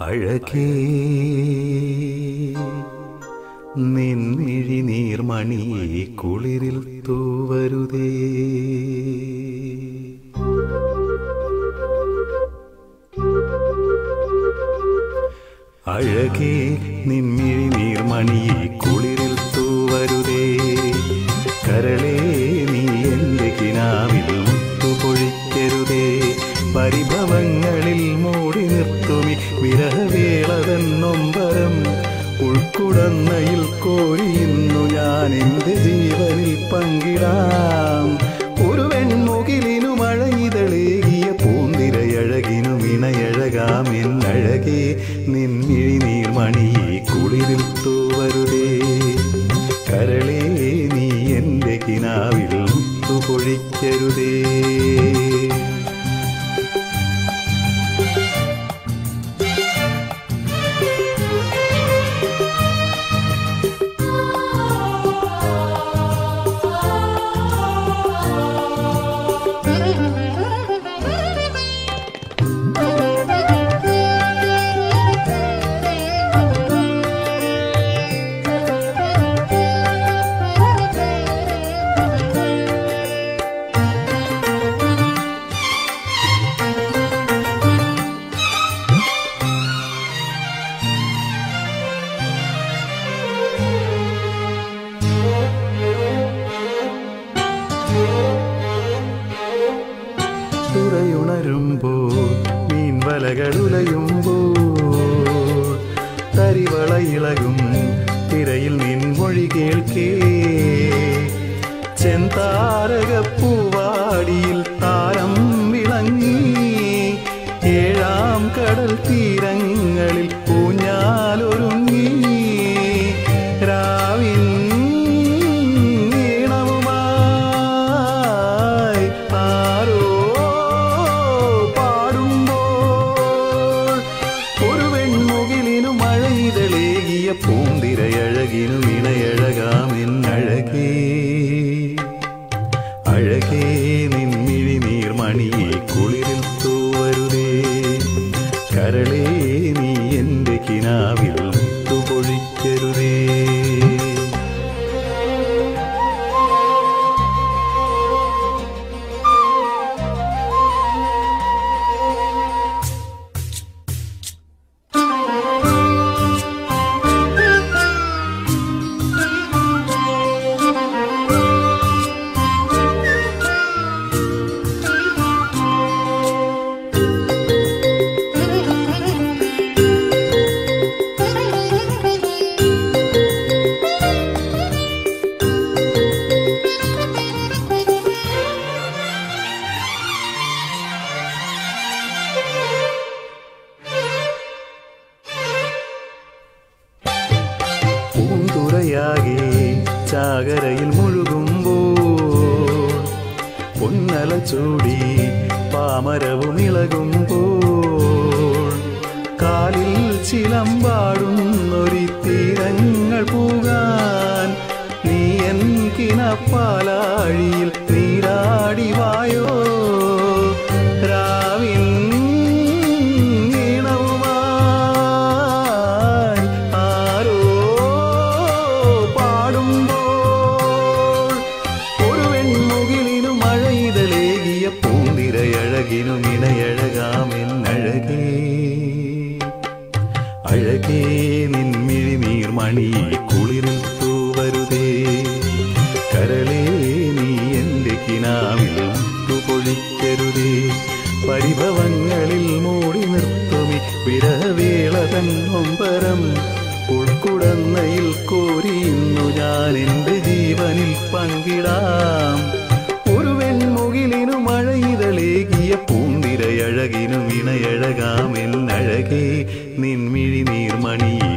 അഴകേ നിൻമിഴി നീർമണിയെ കുളിരിൽ തൂവരുതേ. അഴകേ നിൻമിഴി നീർമണിയെ കുളിരിൽ തൂവരുതേ. കരളേ നീ എൻ്റെ കിനാവിൽ മുത്തുപൊഴിക്കരുതേ. പരിഭവങ്ങളിൽ മൂടി നിർത്തുമി വിരഹവേളതൻ നൊമ്പരം. ഉൾക്കുടന്നയിൽ കോരിയുന്നു ഞാൻ എൻ്റെ ജീവനിൽ പങ്കിടാം. ഒരു വെൺമുകിലിനു മഴയിതളേകിയ പൂന്തിരയഴകിനു വിനയഴകാം എന്നഴകേ നിൻമിഴി നീർമണിയെ കുളിരിൽ തൂവരുതേ. കരളേ നീ എൻ്റെ കിനാവിൽ മുത്തുപൊഴിക്കരുതേ. തുറയുണരുമ്പോൾ മീൻവലകളുലയുമ്പോൾ തരിവളയിളകും തിരയിൽ നിൻമൊഴി കേൾക്കേ. ചെന്താരകപ്പൂവാടിയിൽ താരം വിളങ്ങി ഏഴാം കടൽ തീരങ്ങളിൽ ഊഞ്ഞാലൊരുങ്ങി. രാവിൻ ഈണവുമായി ആരോ മഴയിതളേകിയ പൂന്തിരയഴകിനു വിനയഴകാമെന്നഴകേ. അഴകേ നിൻമിഴി നീർമണിയെ കുളിരിൽ തൂവരുതേ. കരളേ നീ എൻ്റെ കിനാവിൽ മുത്തുപൊഴിക്കരുതേ. പൂന്തുറയാകെ ചാകരയിൽ മുഴുകുമ്പോൾ പൊന്നല ചൂടി പാമരവും ഇളകുമ്പോൾ കാലിൽ ചിലമ്പാടുന്നൊരി തീരങ്ങൾ പൂകാൻ നീ എൻ കിനപ്പാലാഴിയിൽ നീരാടിവായോ. രാവിൻ ഈണവുമായി ആരോ പാടുമ്പോൾ ഒരു വെൺമുകിലിനു മഴയിതളേകിയ പൂന്തിരയഴകിനു വിനയഴകാമെന്നഴകേ. അഴകേ നിൻമിഴി നീർമണിയെ കുളിരിൽ തൂവരുതേ. കരളേ നീ എൻ്റെ കിനാവിൽ മുത്തുപൊഴിക്കരുതേ. പരിഭവങ്ങളിൽ മൂടി നിർത്തുമി വിരഹവേളതൻ നൊമ്പരം. ഉൾക്കുടന്നയിൽ കോരിയുന്നു ഞാൻ എൻ്റെ ജീവനിൽ പങ്കിടാം. ഒരു വെൺമുകിലിനു മഴയിതളേകിയ പൂന്തിരയഴകിനു വിനയഴകാമെന്നഴകേ നിൻമിഴി നീർമണിയെ